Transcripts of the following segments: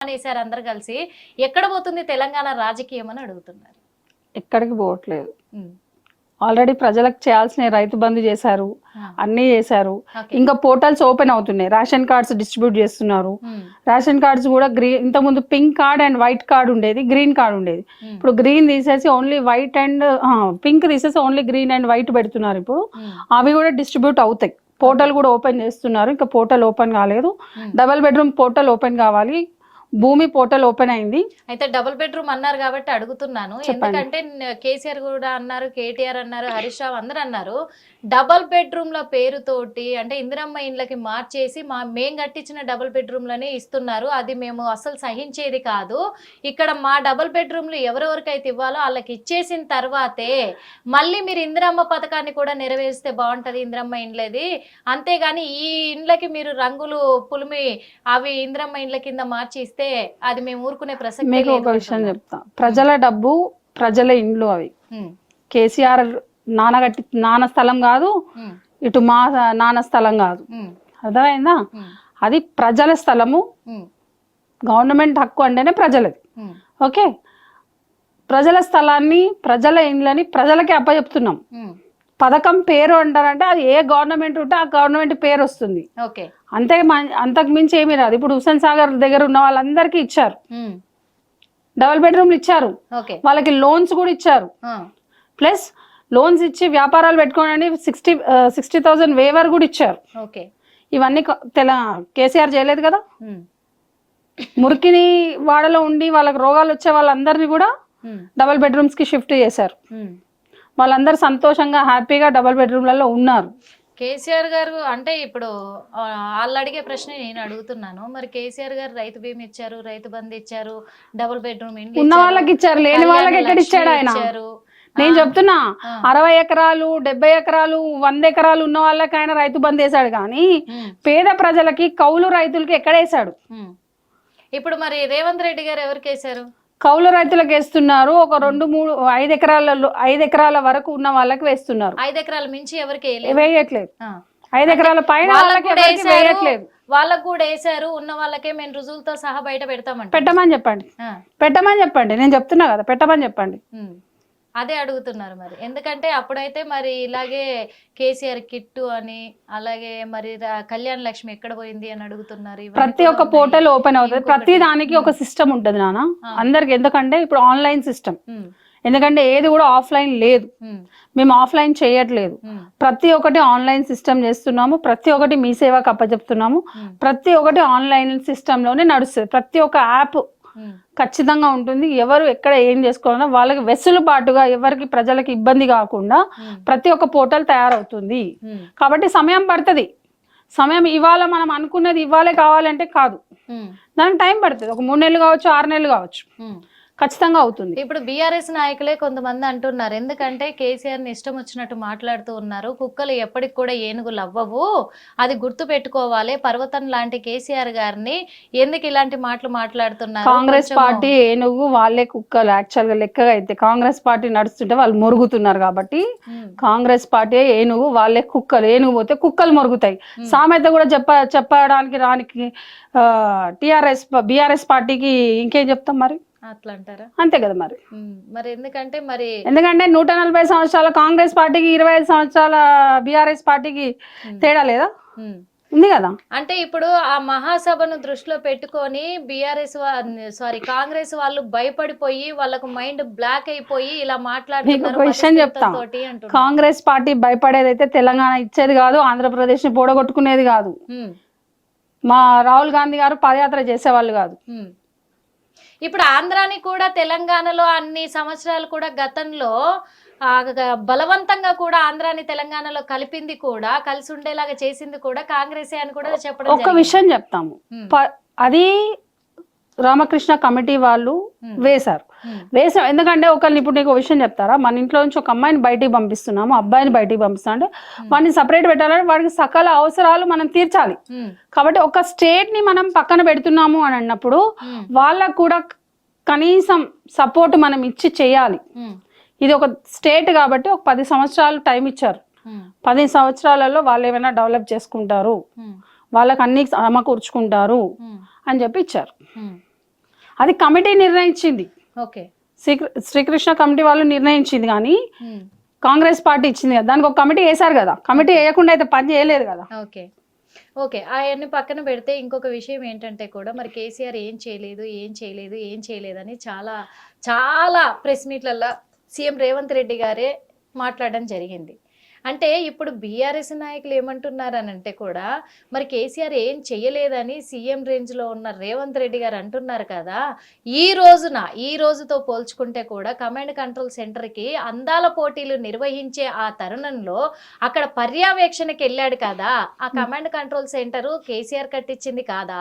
అనేసారు అందరు కలిసి. ఎక్కడ పోతుంది తెలంగాణ రాజకీయం అని అడుగుతున్నారు. ఎక్కడికి పోవట్లేదు. ఆల్రెడీ ప్రజలకు చేయాల్సిన రైతు బంధు చేశారు, అన్నీ చేశారు. ఇంకా పోర్టల్స్ ఓపెన్ అవుతున్నాయి, రేషన్ కార్డ్స్ డిస్ట్రిబ్యూట్ చేస్తున్నారు. రేషన్ కార్డ్స్ కూడా ఇంతకుముందు pink card and white card ఉండేది, గ్రీన్ కార్డ్ ఉండేది. ఇప్పుడు గ్రీన్ తీసేసి ఓన్లీ వైట్ అండ్ పింక్ తీసేసి ఓన్లీ గ్రీన్ అండ్ వైట్ పెడుతున్నారు. ఇప్పుడు అవి కూడా డిస్ట్రిబ్యూట్ అవుతాయి. పోర్టల్ కూడా ఓపెన్ చేస్తున్నారు, ఇంకా పోర్టల్ ఓపెన్ కాలేదు. డబల్ బెడ్రూమ్ పోర్టల్ ఓపెన్ కావాలి. భూమి పోర్టల్ ఓపెన్ అయింది. అయితే డబుల్ బెడ్రూమ్ అన్నారు కాబట్టి అడుగుతున్నాను. ఎందుకంటే కేసీఆర్ కూడా అన్నారు, కేటీఆర్ అన్నారు, హరీష్ రావు అందరూ అన్నారు డబుల్ బెడ్రూమ్ల పేరుతోటి అంటే ఇందిరమ్మ ఇండ్లకి మార్చేసి మేం కట్టించిన డబుల్ బెడ్రూమ్లనే ఇస్తున్నారు. అది మేము అసలు సహించేది కాదు. ఇక్కడ మా డబుల్ బెడ్రూమ్లు ఎవరెవరికైతే ఇవ్వాలో వాళ్ళకి ఇచ్చేసిన తర్వాతే మళ్ళీ మీరు ఇందిరమ్మ పథకాన్ని కూడా నెరవేరిస్తే బాగుంటది ఇందిరమ్మ ఇండ్లది. అంతేగాని ఈ ఇండ్లకి మీరు రంగులు పులిమి అవి ఇందిరమ్మ ఇండ్ల కింద మార్చి ఇస్తే అది మేము ఊరుకునే ప్రసక్తి లేదు. ఒక విషయం చెప్తా, ప్రజల డబ్బు ప్రజల ఇండ్లు అవి. కేసీఆర్ నాన్న స్థలం కాదు, ఇటు మా నాన్న స్థలం కాదు, అర్థమైందా? అది ప్రజల స్థలము. గవర్నమెంట్ హక్కు అంటేనే ప్రజలది. ఓకే, ప్రజల స్థలాన్ని ప్రజల ఇండ్లని ప్రజలకి అప్పచెప్తున్నాం. పథకం పేరు అంటారంటే అది ఏ గవర్నమెంట్ ఉంటే ఆ గవర్నమెంట్ పేరు వస్తుంది. అంతకు మించి ఏమీ రాదు. ఇప్పుడు హుస్సేన్ సాగర్ దగ్గర ఉన్న వాళ్ళందరికీ ఇచ్చారు, డబుల్ బెడ్రూమ్లు ఇచ్చారు, వాళ్ళకి లోన్స్ కూడా ఇచ్చారు. ప్లస్ లోన్స్ ఇచ్చి వ్యాపారాలు పెట్టుకోవడానికి 60,000 వేవర్ కూడా ఇచ్చారు. ఇవన్నీ కేసీఆర్ చేయలేదు కదా. మురికిని వాడలో ఉండి వాళ్ళకి రోగాలు వచ్చే వాళ్ళందరినీ కూడా డబుల్ బెడ్రూమ్స్ కి షిఫ్ట్ చేశారు. వాళ్ళందరూ సంతోషంగా హ్యాపీగా డబుల్ బెడ్రూమ్లలో ఉన్నారు. కేసీఆర్ గారు అంటే ఇప్పుడు వాళ్ళు అడిగే ప్రశ్న నేను అడుగుతున్నాను. మరి కేసీఆర్ గారు రైతు బీమా ఇచ్చారు, రైతు బంధు ఇచ్చారు, డబుల్ బెడ్రూమ్ ఇండ్లు ఉన్న వాళ్ళకి ఇచ్చారు, లేని వాళ్ళకి ఎక్కడ ఇచ్చాడు ఆయన? నేను చెప్తున్నా 60 ఎకరాలు 70 ఎకరాలు 100 ఎకరాలు ఉన్న వాళ్ళకి ఆయన రైతు బంధు వేశాడు, కానీ పేద ప్రజలకి కౌలు రైతులకి ఎక్కడ వేశాడు? ఇప్పుడు మరి రేవంత్ రెడ్డి గారు ఎవరికి వేశారు? కౌలు రైతులకు వేస్తున్నారు. ఒక 2-3-5 ఎకరాల వరకు ఉన్న వాళ్ళకి వేస్తున్నారు. 5 ఎకరాల మించి ఎవరికి వేయట్లేదు. 5 ఎకరాల పైన వేయట్లేదు. వాళ్ళకు కూడా వేసారు. ఉన్న వాళ్ళకే మేము రుజువులతో సహా బయట పెడతామంట. పెట్టమని చెప్పండి. నేను చెప్తున్నా కదా, పెట్టమని చెప్పండి. అదే అడుగుతున్నారు మరి. ఎందుకంటే అప్పుడైతే మరి ఇలాగే కేసీఆర్ కిట్టు అని, అలాగే మరి కళ్యాణ లక్ష్మి ఎక్కడ పోయింది అని అడుగుతున్నారు. ప్రతి ఒక్క పోర్టల్ ఓపెన్ అవుతుంది, ప్రతి దానికి ఒక సిస్టమ్ ఉంటుంది నాన్న అందరికి. ఎందుకంటే ఇప్పుడు ఆన్లైన్ సిస్టమ్, ఎందుకంటే ఏది కూడా ఆఫ్లైన్ లేదు. మేము ఆఫ్లైన్ చేయట్లేదు, ప్రతి ఒక్కటి ఆన్లైన్ సిస్టమ్ చేస్తున్నాము. ప్రతి ఒక్కటి మీ సేవకు అప్పచెప్తున్నాము. ప్రతి ఒక్కటి ఆన్లైన్ సిస్టమ్ లోనే నడుస్తుంది. ప్రతి ఒక్క యాప్ ఖచ్చితంగా ఉంటుంది. ఎవరు ఎక్కడ ఏం చేసుకోవాలన్నా వాళ్ళకి వెసులుబాటుగా, ఎవరికి ప్రజలకి ఇబ్బంది కాకుండా ప్రతి ఒక్క పోర్టల్ తయారవుతుంది. కాబట్టి సమయం పడుతుంది. సమయం ఇవాళ మనం అనుకున్నది ఇవ్వాలే కావాలంటే కాదు, దానికి టైం పడుతుంది. ఒక 3 నెలలు కావచ్చు, 6 నెలలు కావచ్చు, ఖచ్చితంగా అవుతుంది. ఇప్పుడు బీఆర్ఎస్ నాయకులే కొంతమంది అంటున్నారు, ఎందుకంటే కేసీఆర్ ని ఇష్టం వచ్చినట్టు మాట్లాడుతూ ఉన్నారు. కుక్కలు ఎప్పటికి కూడా ఏనుగులు అవ్వవు, అది గుర్తు పెట్టుకోవాలి. పర్వతం లాంటి కేసీఆర్ గారిని ఎందుకు ఇలాంటి మాటలు మాట్లాడుతున్నారు? కాంగ్రెస్ పార్టీ ఏనుగు, వాళ్ళే కుక్కలు. యాక్చువల్ గా లెక్కగా అయితే కాంగ్రెస్ పార్టీ నడుస్తుంటే వాళ్ళు మొరుగుతున్నారు కాబట్టి కాంగ్రెస్ పార్టీ ఏనుగు, వాళ్ళే కుక్కలు. ఏనుగు పోతే కుక్కలు మొరుగుతాయి. సామెత కూడా చెప్పడానికి రానికి బీఆర్ఎస్ పార్టీకి ఇంకేం చెప్తాం మరి? అట్లా అంటారా? అంతే కదా మరి. ఎందుకంటే 140 సంవత్సరాల కాంగ్రెస్ పార్టీకి 25 సంవత్సరాల బీఆర్ఎస్ పార్టీకి తేడా లేదా? ఉంది కదా. అంటే ఇప్పుడు ఆ మహాసభను దృష్టిలో పెట్టుకొని కాంగ్రెస్ వాళ్ళు భయపడిపోయి వాళ్ళకు మైండ్ బ్లాక్ అయిపోయి ఇలా మాట్లాడుతున్నారు. విషయం చెప్తా, కాంగ్రెస్ పార్టీ భయపడేది అయితే తెలంగాణ ఇచ్చేది కాదు, ఆంధ్రప్రదేశ్ ని పోడగొట్టుకునేది కాదు. మా రాహుల్ గాంధీ గారు పాదయాత్ర చేసేవాళ్ళు కాదు. ఇప్పుడు ఆంధ్రాని కూడా తెలంగాణలో అన్ని సంవత్సరాలు కూడా గతంలో బలవంతంగా కూడా ఆంధ్రాని తెలంగాణలో కలిపింది కూడా, కలిసి ఉండేలాగా చేసింది కూడా కాంగ్రెసే అని కూడా చెప్పడం. ఒక విషయం చెప్తాము, అది రామకృష్ణ కమిటీ వాళ్ళు వేశారు. ఎందుకంటే ఒకరిని ఇప్పుడు నీకు విషయం చెప్తారా, మన ఇంట్లో నుంచి ఒక అమ్మాయిని బయటికి పంపిస్తున్నాము, అబ్బాయిని బయటికి పంపిస్తాం అంటే వాడిని సపరేట్ పెట్టాలంటే వాడికి సకల అవసరాలు మనం తీర్చాలి. కాబట్టి ఒక స్టేట్ ని మనం పక్కన పెడుతున్నాము అని అన్నప్పుడు వాళ్ళకు కూడా కనీసం సపోర్ట్ మనం ఇచ్చి చేయాలి. ఇది ఒక స్టేట్ కాబట్టి ఒక 10 సంవత్సరాలు టైం ఇచ్చారు. 10 సంవత్సరాలలో వాళ్ళు ఏమైనా డెవలప్ చేసుకుంటారు, వాళ్ళకి అన్ని సమకూర్చుకుంటారు అని చెప్పి ఇచ్చారు. అది కమిటీ నిర్ణయించింది, ఓకే. శ్రీకృష్ణ కమిటీ వాళ్ళు నిర్ణయించింది, కానీ కాంగ్రెస్ పార్టీ ఇచ్చింది కదా, దానికి ఒక కమిటీ వేశారు కదా, కమిటీ వేయకుండా అయితే పని చేయలేదు కదా. ఓకే ఓకే, అవన్నీ పక్కన పెడితే ఇంకొక విషయం ఏంటంటే కూడా మరి కేసీఆర్ ఏం చేయలేదు అని చాలా చాలా ప్రెస్ మీట్లలో సీఎం రేవంత్ రెడ్డి గారే మాట్లాడడం జరిగింది. అంటే ఇప్పుడు బీఆర్ఎస్ నాయకులు ఏమంటున్నారనంటే కూడా మరి కేసీఆర్ ఏం చెయ్యలేదని సీఎం రేంజ్లో ఉన్న రేవంత్ రెడ్డి గారు అంటున్నారు కదా. ఈ రోజుతో పోల్చుకుంటే కూడా కమాండ్ కంట్రోల్ సెంటర్కి అందాల పోటీలు నిర్వహించే ఆ తరుణంలో అక్కడ పర్యవేక్షణకి వెళ్ళాడు కదా, ఆ కమాండ్ కంట్రోల్ సెంటరు కేసీఆర్ కట్టించింది కాదా,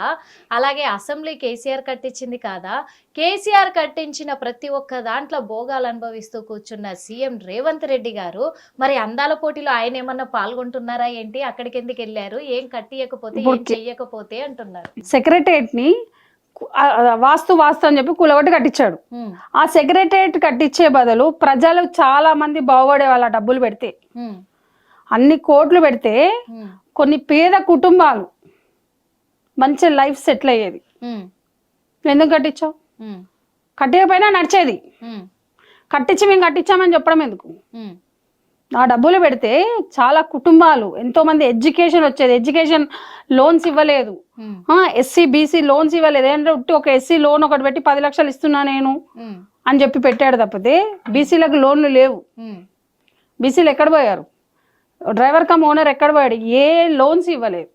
అలాగే అసెంబ్లీ కేసీఆర్ కట్టించింది కాదా, కేసీఆర్ కట్టించిన ప్రతి ఒక్క దాంట్లో భోగాలు అనుభవిస్తూ కూర్చున్న సీఎం రేవంత్ రెడ్డి గారు మరి అందాల పోటీలో ఆయన ఏమన్నా పాల్గొంటున్నారా ఏంటి, అక్కడికి ఎందుకు వెళ్ళారు, ఏం కట్టియకపోతే ఏం చెయ్యకపోతే అంటున్నారు. సెక్రటరియట్ ని వాస్తు అని చెప్పి కూలగొట్టి కట్టించాడు. ఆ సెక్రటరియట్ కట్టించే బదులు ప్రజలు చాలా మంది బాగుపడే వాళ్ళ డబ్బులు పెడితే, అన్ని కోట్లు పెడితే కొన్ని పేద కుటుంబాలు మంచి లైఫ్ సెటిల్ అయ్యేది. ఎందుకు కట్టించావు? కట్టకపోయినా నడిచేది. కట్టించి మేము కట్టించామని చెప్పడం ఎందుకు? ఆ డబ్బులు పెడితే చాలా కుటుంబాలు, ఎంతో మంది ఎడ్యుకేషన్ వచ్చేది. ఎడ్యుకేషన్ లోన్స్ ఇవ్వలేదు, ఎస్సీ బీసీ లోన్స్ ఇవ్వలేదు. ఏంటంటే ఒక ఎస్సీ లోన్ ఒకటి పెట్టి 10 లక్షలు ఇస్తున్నా నేను అని చెప్పి పెట్టాడు తప్పితే బీసీలకు లోన్లు లేవు. బీసీలు ఎక్కడ పోయారు? డ్రైవర్ కమ్ ఓనర్ ఎక్కడ పోయాడు? ఏ లోన్స్ ఇవ్వలేదు.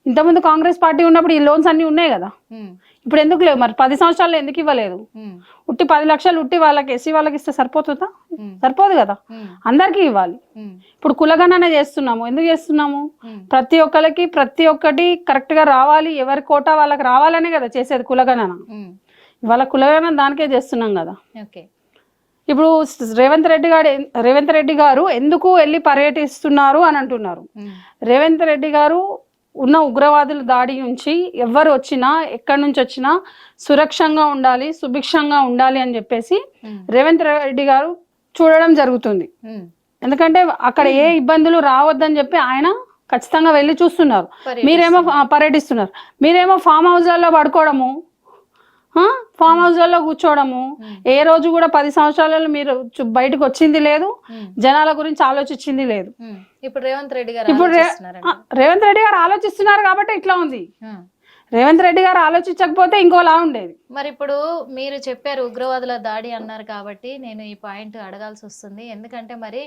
ఇంతకుముందు కాంగ్రెస్ పార్టీ ఉన్నప్పుడు ఈ లోన్స్ అన్ని ఉన్నాయి కదా, ఇప్పుడు ఎందుకు లేవు? మరి 10 సంవత్సరాల్లో ఎందుకు ఇవ్వలేదు? ఉట్టి 10 లక్షలు ఉట్టి వాళ్ళకి ఎస్సీ వాళ్ళకి ఇస్తే సరిపోతుందా? సరిపోదు కదా, అందరికీ ఇవ్వాలి. ఇప్పుడు కులగణన చేస్తున్నాము, ఎందుకు చేస్తున్నాము? ప్రతి ఒక్కరికి ప్రతి ఒక్కటి కరెక్ట్ గా రావాలి, ఎవరి కోటా వాళ్ళకి రావాలనే కదా చేసేది కులగణన. ఇవాళ కులగణన దానికే చేస్తున్నాం కదా. ఇప్పుడు రేవంత్ రెడ్డి గారు ఎందుకు వెళ్ళి పర్యటిస్తున్నారు అని అంటున్నారు. రేవంత్ రెడ్డి గారు ఉన్న ఉగ్రవాదుల దాడి నుంచి ఎవరు వచ్చినా ఎక్కడి నుంచి వచ్చినా సురక్షంగా ఉండాలి, సుభిక్షంగా ఉండాలి అని చెప్పేసి రేవంత్ రెడ్డి గారు చూడడం జరుగుతుంది. ఎందుకంటే అక్కడ ఏ ఇబ్బందులు రావద్దని చెప్పి ఆయన ఖచ్చితంగా వెళ్ళి చూస్తున్నారు. మీరేమో పర్యటిస్తున్నారు, మీరేమో ఫామ్ హౌస్లలో పడుకోవడము, ఫామ్ హౌస్లలో కూర్చోవడము. ఏ రోజు కూడా 10 సంవత్సరాలలో మీరు బయటకు వచ్చింది లేదు, జనాల గురించి ఆలోచించింది లేదు. ఇప్పుడు రేవంత్ రెడ్డి గారు ఆలోచిస్తున్నారు కాబట్టి ఇట్లా ఉంది. రేవంత్ రెడ్డి గారు ఆలోచించకపోతే ఇంకోలా ఉండేది. మరి ఇప్పుడు మీరు చెప్పారు ఉగ్రవాదుల దాడి అన్నారు కాబట్టి నేను ఈ పాయింట్ అడగాల్సి వస్తుంది. ఎందుకంటే మరి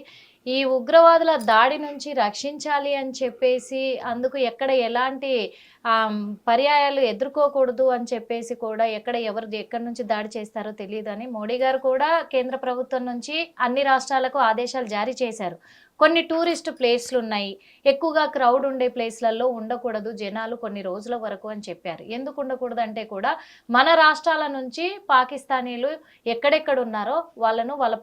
ఈ ఉగ్రవాదుల దాడి నుంచి రక్షించాలి అని చెప్పేసి అందుకు ఎక్కడ ఎలాంటి పర్యాయాలు ఎదుర్కోకూడదు అని చెప్పేసి కూడా ఎక్కడి నుంచి దాడి చేస్తారో తెలియదు అని మోడీ గారు కూడా కేంద్ర ప్రభుత్వం నుంచి అన్ని రాష్ట్రాలకు ఆదేశాలు జారీ చేశారు. కొన్ని టూరిస్ట్ ప్లేస్లు ఉన్నాయి, ఎక్కువగా క్రౌడ్ ఉండే ప్లేస్లలో ఉండకూడదు జనాలు కొన్ని రోజుల వరకు అని చెప్పారు. ఎందుకు ఉండకూడదు అంటే కూడా మన రాష్ట్రాల నుంచి పాకిస్తానీలు ఎక్కడెక్కడ ఉన్నారో వాళ్ళను వాళ్ళ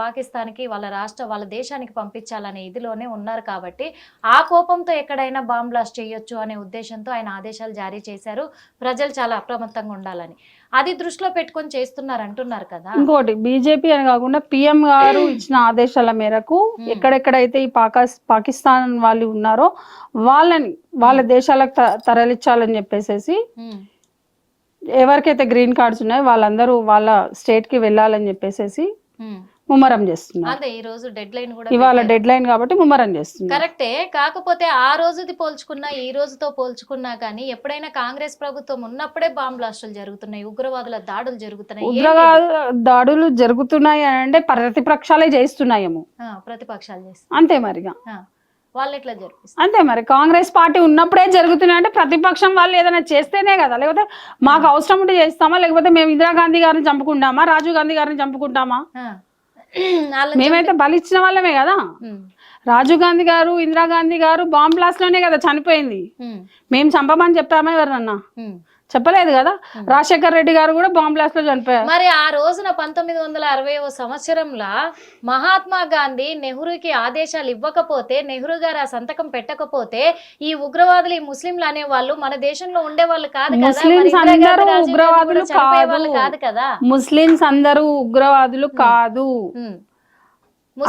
పాకిస్తాన్కి వాళ్ళ దేశానికి పంపించాలనే ఇదిలోనే ఉన్నారు కాబట్టి ఆ కోపంతో ఎక్కడైనా బాంబ్ బ్లాస్ట్ చేయొచ్చు అనే ఉద్దేశంతో ఆయన ఆదేశాలు జారీ చేశారు. ప్రజలు చాలా అప్రమత్తంగా ఉండాలని అది దృష్టిలో పెట్టుకొని చేస్తున్నారు అంటున్నారు కదా. ఇంకోటి బీజేపీ అని కాకుండా పిఎం గారు ఇచ్చిన ఆదేశాల మేరకు ఎక్కడెక్కడైతే ఈ పాకిస్తాన్ వాళ్ళు ఉన్నారో వాళ్ళని వాళ్ళ దేశాలకు తరలించాలని చెప్పేసి ఎవరికైతే గ్రీన్ కార్డ్స్ ఉన్నాయో వాళ్ళందరూ వాళ్ళ స్టేట్ కి వెళ్ళాలని చెప్పేసి ముమ్మరం చేస్తున్నారు. అదే ఈ రోజు డెడ్ లైన్ కూడా ఇవాళ డెడ్ లైన్ కాబట్టి ముమ్మరం చేస్తున్నారు. కరెక్టే. కాకపోతే ఆ రోజుది పోల్చుకున్నా ఈ రోజుతో పోల్చుకున్నా కానీ ఎప్పుడైనా కాంగ్రెస్ ప్రభుత్వం ఉన్నప్పుడే బాంబ్ బ్లాస్టులు జరుగుతున్నాయి, ఉగ్రవాదుల దాడులు జరుగుతున్నాయి. ఉగ్రవాద దాడులు జరుగుతున్నాయి అంటే ప్రతిపక్షాలే చేస్తున్నాయేమో, ప్రతిపక్షాలు చేస్తున్నాయి అంతే మరిగా వాళ్ళు ఎట్లా జరిపిస్తారు అంతే. మరి కాంగ్రెస్ పార్టీ ఉన్నప్పుడే జరుగుతున్నాయి అంటే ప్రతిపక్షం వాళ్ళు ఏదైనా చేస్తేనే కదా, లేకపోతే మాకు అవసరం ఉంటే చేస్తామా, లేకపోతే మేము ఇందిరాగాంధీ గారిని చంపుకుంటామా, రాజీవ్ గాంధీ గారిని చంపుకుంటామా? మేమైతే బలిచ్చిన వాళ్ళమే కదా. రాజీవ్ గాంధీ గారు ఇందిరాగాంధీ గారు బాంబ్ బ్లాస్ట్ లోనే కదా చనిపోయింది. మేము చంపమని చెప్పామా ఎవరన్నా? చెప్పలేదు కదా. రాజశేఖర్ రెడ్డి గారు కూడా బాంబ్ బ్లాస్ట్ లో చనిపోయారు. మరి ఆ రోజున 1960వ సంవత్సరంలో మహాత్మా గాంధీ నెహ్రూకి ఆదేశాలు ఇవ్వకపోతే, నెహ్రూ గారు ఆ సంతకం పెట్టకపోతే ఈ ఉగ్రవాదులు ఈ ముస్లింలు అనేవాళ్ళు మన దేశంలో ఉండేవాళ్ళు కాదు కదా. ముస్లింస్ అందరూ ఉగ్రవాదులు కాదు కదా. ముస్లింస్ అందరూ ఉగ్రవాదులు కాదు.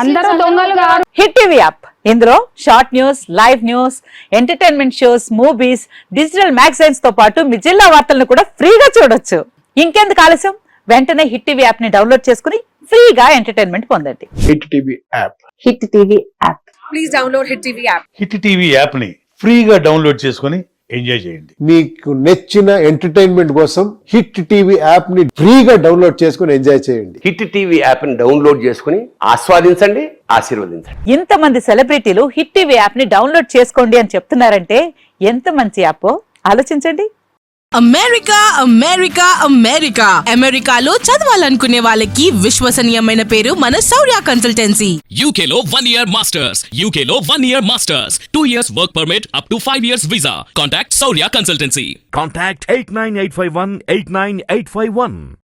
అందరూ దొంగలు కాదు. హిట్ టీవీ యాప్ ఇందులో short news, live news, entertainment shows, movies, digital magazines తో పాటు మీ జిల్లా వార్తలను కూడా ఫ్రీగా చూడొచ్చు. ఇంకెందుకు ఆలస్యం, వెంటనే హిట్ టీవీ యాప్ ని డౌన్లోడ్ చేసుకుని ఫ్రీగా ఎంటర్టైన్మెంట్ పొందండి. Hit TV app. Hit TV app. Please download Hit TV app. Hit TV app ని ఫ్రీగా డౌన్లోడ్ చేసుకొని ఎంజాయ్ చేయండి. మీకు నచ్చిన ఎంటర్టైన్మెంట్ కోసం హిట్ టీవీ యాప్ ని ఫ్రీగా డౌన్లోడ్ చేసుకొని ఎంజాయ్ చేయండి. హిట్ టీవీ యాప్ ని డౌన్లోడ్ చేసుకుని ఆస్వాదించండి, ఆశీర్వదించండి. ఇంతమంది సెలబ్రిటీలు హిట్ టీవీ యాప్ ని డౌన్లోడ్ చేసుకోండి అని చెప్తున్నారంటే ఎంత మంచి యాప్ ఆలోచించండి. అమెరికా అమెరికా అమెరికా అమెరికాలో చదవాలనుకునే వాళ్ళకి విశ్వసనీయమైన పేరు మన శౌర్య consultancy. UK Law 1 Year Masters. UK Law 1 Year Masters. 2 years work permit up to 5 years visa. Contact Saurya Consultancy. Contact 89851 89851.